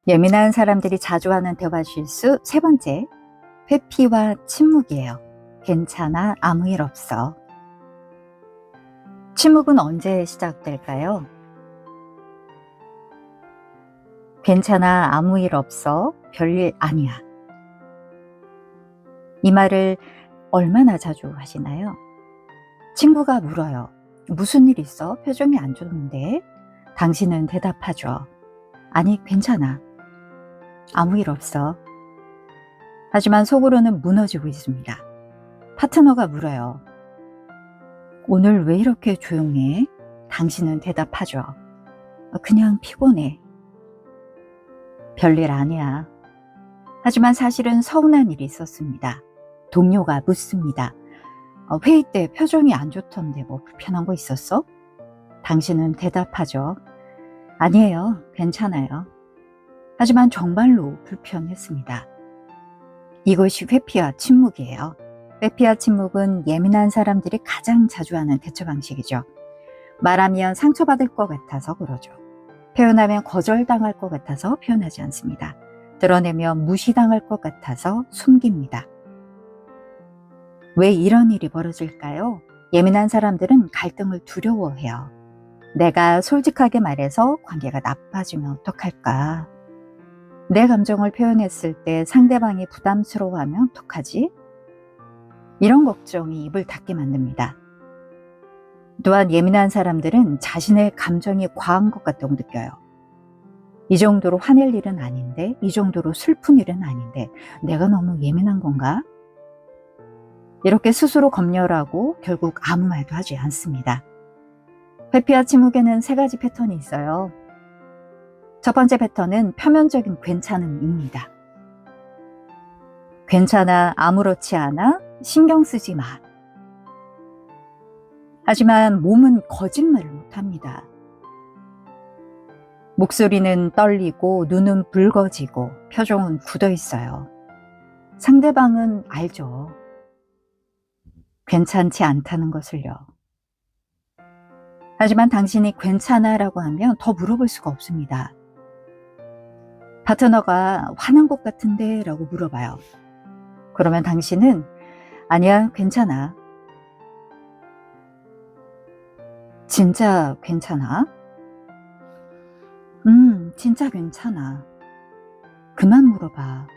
예민한 사람들이 자주 하는 대화 실수 세 번째, 회피와 침묵이에요. 괜찮아, 아무 일 없어. 침묵은 언제 시작될까요? 괜찮아, 아무 일 없어, 별일 아니야. 이 말을 얼마나 자주 하시나요? 친구가 물어요. 무슨 일 있어? 표정이 안 좋은데? 당신은 대답하죠. 아니, 괜찮아. 아무 일 없어. 하지만 속으로는 무너지고 있습니다. 파트너가 물어요. 오늘 왜 이렇게 조용해? 당신은 대답하죠. 그냥 피곤해. 별일 아니야. 하지만 사실은 서운한 일이 있었습니다. 동료가 묻습니다. 회의 때 표정이 안 좋던데 뭐 불편한 거 있었어? 당신은 대답하죠. 아니에요. 괜찮아요. 하지만 정말로 불편했습니다. 이것이 회피와 침묵이에요. 회피와 침묵은 예민한 사람들이 가장 자주 하는 대처 방식이죠. 말하면 상처받을 것 같아서 그러죠. 표현하면 거절당할 것 같아서 표현하지 않습니다. 드러내면 무시당할 것 같아서 숨깁니다. 왜 이런 일이 벌어질까요? 예민한 사람들은 갈등을 두려워해요. 내가 솔직하게 말해서 관계가 나빠지면 어떡할까? 내 감정을 표현했을 때 상대방이 부담스러워하면 어떡하지? 이런 걱정이 입을 닫게 만듭니다. 또한 예민한 사람들은 자신의 감정이 과한 것 같다고 느껴요. 이 정도로 화낼 일은 아닌데, 이 정도로 슬픈 일은 아닌데 내가 너무 예민한 건가? 이렇게 스스로 검열하고 결국 아무 말도 하지 않습니다. 회피와 침묵에는 세 가지 패턴이 있어요. 첫 번째 패턴은 표면적인 괜찮음입니다. 괜찮아, 아무렇지 않아, 신경 쓰지 마. 하지만 몸은 거짓말을 못합니다. 목소리는 떨리고 눈은 붉어지고 표정은 굳어 있어요. 상대방은 알죠. 괜찮지 않다는 것을요. 하지만 당신이 괜찮아 라고 하면 더 물어볼 수가 없습니다. 파트너가 화난 것 같은데 라고 물어봐요. 그러면 당신은 아니야, 괜찮아. 진짜 괜찮아? 진짜 괜찮아. 그만 물어봐.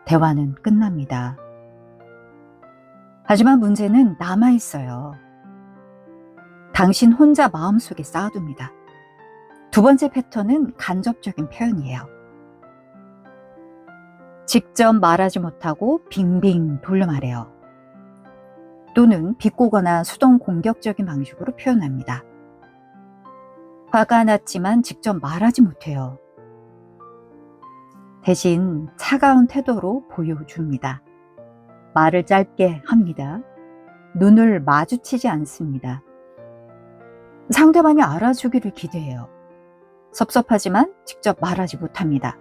대화는 끝납니다. 하지만 문제는 남아있어요. 당신 혼자 마음속에 쌓아둡니다. 두 번째 패턴은 간접적인 표현이에요. 직접 말하지 못하고 빙빙 돌려 말해요. 또는 비꼬거나 수동 공격적인 방식으로 표현합니다. 화가 났지만 직접 말하지 못해요. 대신 차가운 태도로 보여줍니다. 말을 짧게 합니다. 눈을 마주치지 않습니다. 상대방이 알아주기를 기대해요. 섭섭하지만 직접 말하지 못합니다.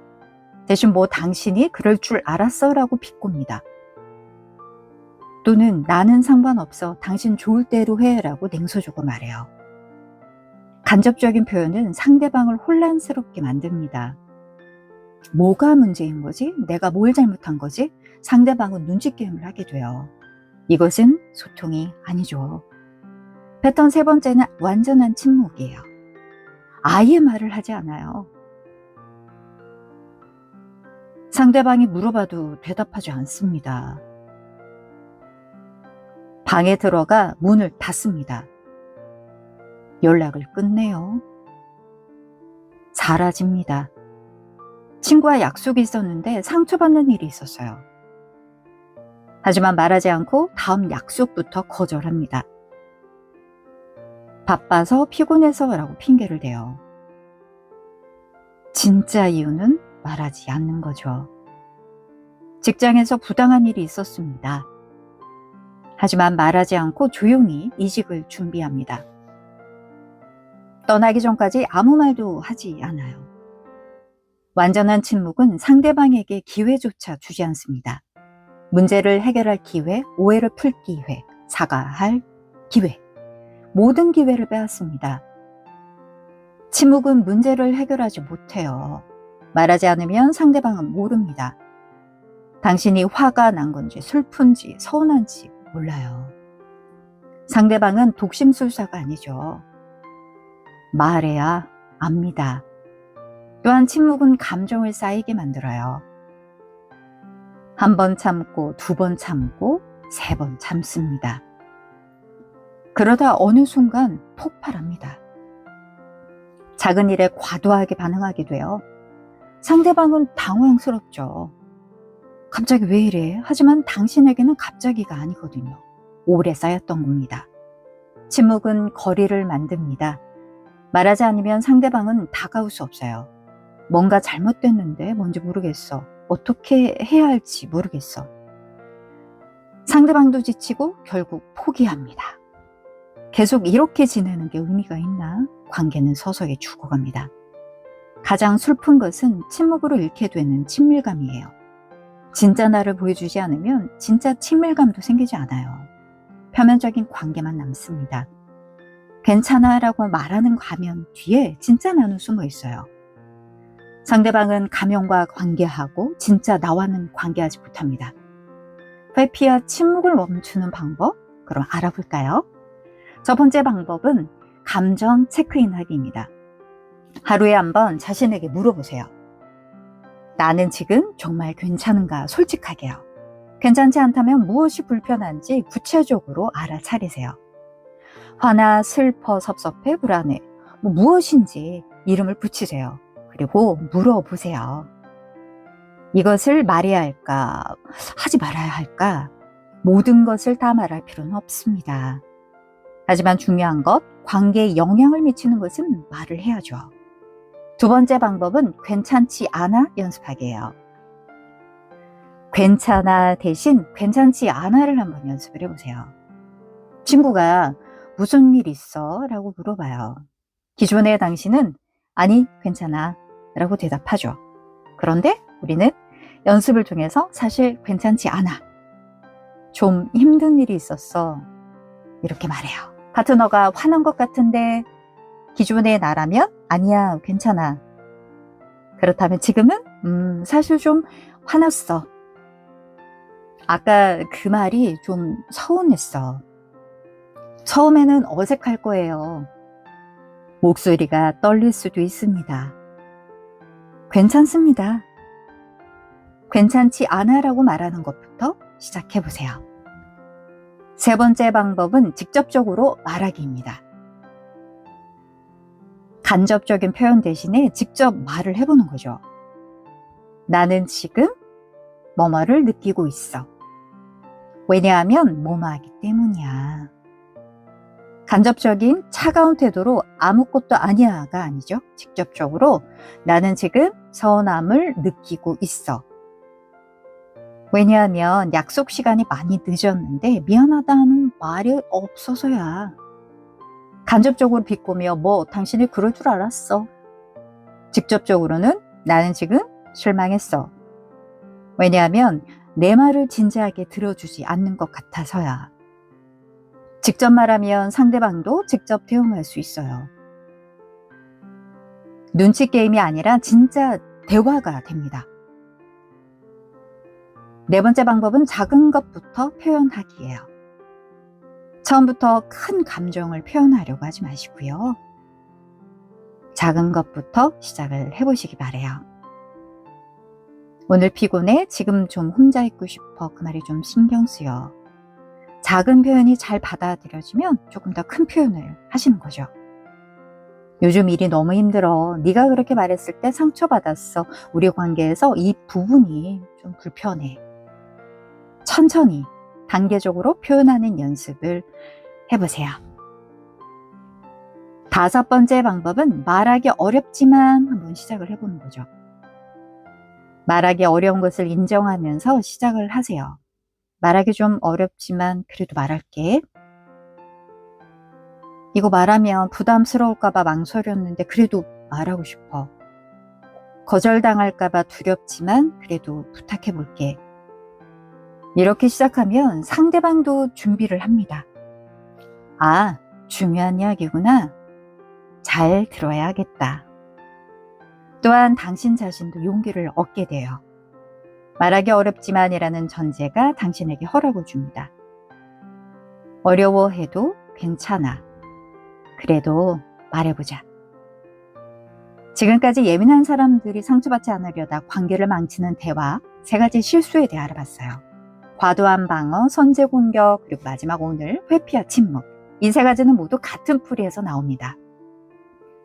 대신 뭐 당신이 그럴 줄 알았어 라고 비꼽니다. 또는 나는 상관없어, 당신 좋을 대로 해 라고 냉소적으로 말해요. 간접적인 표현은 상대방을 혼란스럽게 만듭니다. 뭐가 문제인 거지? 내가 뭘 잘못한 거지? 상대방은 눈치게임을 하게 돼요. 이것은 소통이 아니죠. 패턴 세 번째는 완전한 침묵이에요. 아예 말을 하지 않아요. 상대방이 물어봐도 대답하지 않습니다. 방에 들어가 문을 닫습니다. 연락을 끝내요. 사라집니다. 친구와 약속이 있었는데 상처받는 일이 있었어요. 하지만 말하지 않고 다음 약속부터 거절합니다. 바빠서 피곤해서 라고 핑계를 대요. 진짜 이유는 말하지 않는 거죠. 직장에서 부당한 일이 있었습니다. 하지만 말하지 않고 조용히 이직을 준비합니다. 떠나기 전까지 아무 말도 하지 않아요. 완전한 침묵은 상대방에게 기회조차 주지 않습니다. 문제를 해결할 기회, 오해를 풀 기회, 사과할 기회, 모든 기회를 빼앗습니다. 침묵은 문제를 해결하지 못해요. 말하지 않으면 상대방은 모릅니다. 당신이 화가 난 건지 슬픈지 서운한지 몰라요. 상대방은 독심술사가 아니죠. 말해야 압니다. 또한 침묵은 감정을 쌓이게 만들어요. 한 번 참고, 두 번 참고, 세 번 참습니다. 그러다 어느 순간 폭발합니다. 작은 일에 과도하게 반응하게 돼요. 상대방은 당황스럽죠. 갑자기 왜 이래? 하지만 당신에게는 갑자기가 아니거든요. 오래 쌓였던 겁니다. 침묵은 거리를 만듭니다. 말하지 않으면 상대방은 다가올 수 없어요. 뭔가 잘못됐는데 뭔지 모르겠어. 어떻게 해야 할지 모르겠어. 상대방도 지치고 결국 포기합니다. 계속 이렇게 지내는 게 의미가 있나? 관계는 서서히 죽어갑니다. 가장 슬픈 것은 침묵으로 잃게 되는 친밀감이에요. 진짜 나를 보여주지 않으면 진짜 친밀감도 생기지 않아요. 표면적인 관계만 남습니다. 괜찮아 라고 말하는 가면 뒤에 진짜 나는 숨어 있어요. 상대방은 가면과 관계하고 진짜 나와는 관계하지 못합니다. 회피와 침묵을 멈추는 방법? 그럼 알아볼까요? 첫 번째 방법은 감정 체크인 하기입니다. 하루에 한번 자신에게 물어보세요. 나는 지금 정말 괜찮은가 솔직하게요. 괜찮지 않다면 무엇이 불편한지 구체적으로 알아차리세요. 화나 슬퍼 섭섭해 불안해 무엇인지 이름을 붙이세요. 그리고 물어보세요. 이것을 말해야 할까? 하지 말아야 할까? 모든 것을 다 말할 필요는 없습니다. 하지만 중요한 것, 관계에 영향을 미치는 것은 말을 해야죠. 두 번째 방법은 괜찮지 않아 연습하기예요. 괜찮아 대신 괜찮지 않아를 한번 연습을 해보세요. 친구가 무슨 일 있어? 라고 물어봐요. 기존의 당신은 아니 괜찮아 라고 대답하죠. 그런데 우리는 연습을 통해서 사실 괜찮지 않아. 좀 힘든 일이 있었어. 이렇게 말해요. 파트너가 화난 것 같은데 기존의 나라면 아니야 괜찮아. 그렇다면 지금은 사실 좀 화났어. 아까 그 말이 좀 서운했어. 처음에는 어색할 거예요. 목소리가 떨릴 수도 있습니다. 괜찮습니다. 괜찮지 않아라고 말하는 것부터 시작해보세요. 세 번째 방법은 직접적으로 말하기입니다. 간접적인 표현 대신에 직접 말을 해보는 거죠. 나는 지금 뭐뭐를 느끼고 있어. 왜냐하면 뭐뭐하기 때문이야. 간접적인 차가운 태도로 아무것도 아니야가 아니죠. 직접적으로 나는 지금 서운함을 느끼고 있어. 왜냐하면 약속 시간이 많이 늦었는데 미안하다는 말이 없어서야. 간접적으로 비꼬며 당신이 그럴 줄 알았어. 직접적으로는 나는 지금 실망했어. 왜냐하면 내 말을 진지하게 들어주지 않는 것 같아서야. 직접 말하면 상대방도 직접 대응할 수 있어요. 눈치 게임이 아니라 진짜 대화가 됩니다. 네 번째 방법은 작은 것부터 표현하기예요. 처음부터 큰 감정을 표현하려고 하지 마시고요. 작은 것부터 시작을 해보시기 바래요. 오늘 피곤해? 지금 좀 혼자 있고 싶어. 그 말이 좀 신경 쓰여. 작은 표현이 잘 받아들여지면 조금 더 큰 표현을 하시는 거죠. 요즘 일이 너무 힘들어. 네가 그렇게 말했을 때 상처받았어. 우리 관계에서 이 부분이 좀 불편해. 천천히 단계적으로 표현하는 연습을 해보세요. 다섯 번째 방법은 말하기 어렵지만 한번 시작을 해보는 거죠. 말하기 어려운 것을 인정하면서 시작을 하세요. 말하기 좀 어렵지만 그래도 말할게. 이거 말하면 부담스러울까봐 망설였는데 그래도 말하고 싶어. 거절당할까봐 두렵지만 그래도 부탁해볼게. 이렇게 시작하면 상대방도 준비를 합니다. 중요한 이야기구나. 잘 들어야겠다. 또한 당신 자신도 용기를 얻게 돼요. 말하기 어렵지만이라는 전제가 당신에게 허락을 줍니다. 어려워해도 괜찮아. 그래도 말해보자. 지금까지 예민한 사람들이 상처받지 않으려다 관계를 망치는 대화 3가지 실수에 대해 알아봤어요. 과도한 방어, 선제 공격, 그리고 마지막 오늘 회피와 침묵. 이 3가지는 모두 같은 풀이에서 나옵니다.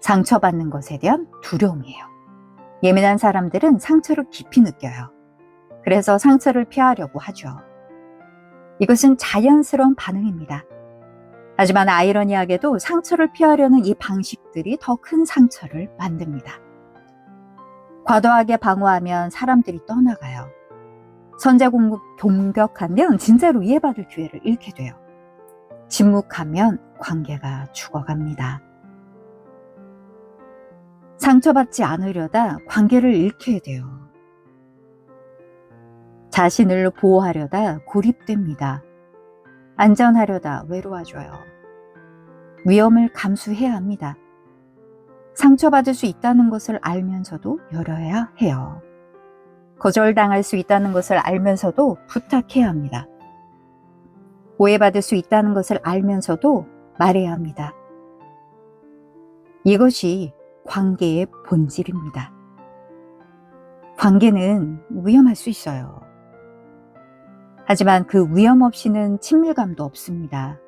상처받는 것에 대한 두려움이에요. 예민한 사람들은 상처를 깊이 느껴요. 그래서 상처를 피하려고 하죠. 이것은 자연스러운 반응입니다. 하지만 아이러니하게도 상처를 피하려는 이 방식들이 더 큰 상처를 만듭니다. 과도하게 방어하면 사람들이 떠나가요. 선제 공격하면 진짜로 이해받을 기회를 잃게 돼요. 침묵하면 관계가 죽어갑니다. 상처받지 않으려다 관계를 잃게 돼요. 자신을 보호하려다 고립됩니다. 안전하려다 외로워져요. 위험을 감수해야 합니다. 상처받을 수 있다는 것을 알면서도 열어야 해요. 거절당할 수 있다는 것을 알면서도 부탁해야 합니다. 오해받을 수 있다는 것을 알면서도 말해야 합니다. 이것이 관계의 본질입니다. 관계는 위험할 수 있어요. 하지만 그 위험 없이는 친밀감도 없습니다.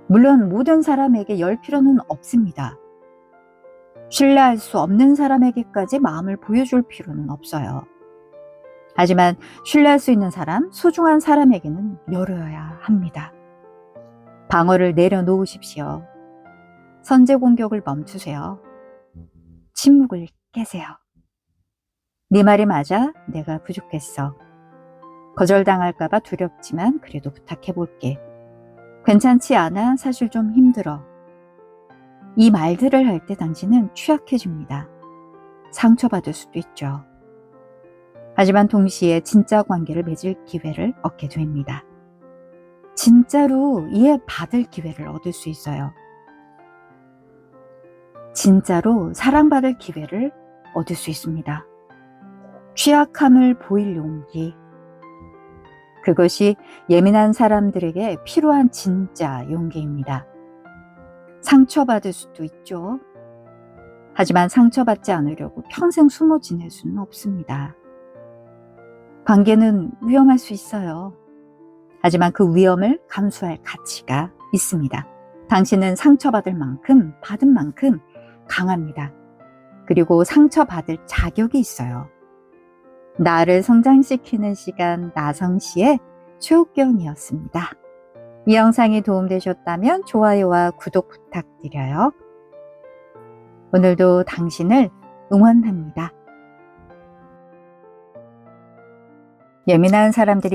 물론 모든 사람에게 열 필요는 없습니다. 신뢰할 수 없는 사람에게까지 마음을 보여줄 필요는 없어요. 하지만 신뢰할 수 있는 사람, 소중한 사람에게는 열어야 합니다. 방어를 내려놓으십시오. 선제 공격을 멈추세요. 침묵을 깨세요. 네 말이 맞아, 내가 부족했어. 거절당할까봐 두렵지만 그래도 부탁해볼게. 괜찮지 않아, 사실 좀 힘들어. 이 말들을 할 때 당신은 취약해집니다. 상처받을 수도 있죠. 하지만 동시에 진짜 관계를 맺을 기회를 얻게 됩니다. 진짜로 이해받을 기회를 얻을 수 있어요. 진짜로 사랑받을 기회를 얻을 수 있습니다. 취약함을 보일 용기. 그것이 예민한 사람들에게 필요한 진짜 용기입니다. 상처받을 수도 있죠. 하지만 상처받지 않으려고 평생 숨어 지낼 수는 없습니다. 관계는 위험할 수 있어요. 하지만 그 위험을 감수할 가치가 있습니다. 당신은 상처받을 만큼, 받은 만큼 강합니다. 그리고 상처받을 자격이 있어요. 나를 성장시키는 시간, 나성시의 최옥경이었습니다. 이 영상이 도움되셨다면 좋아요와 구독 부탁드려요. 오늘도 당신을 응원합니다. 예민한 사람들이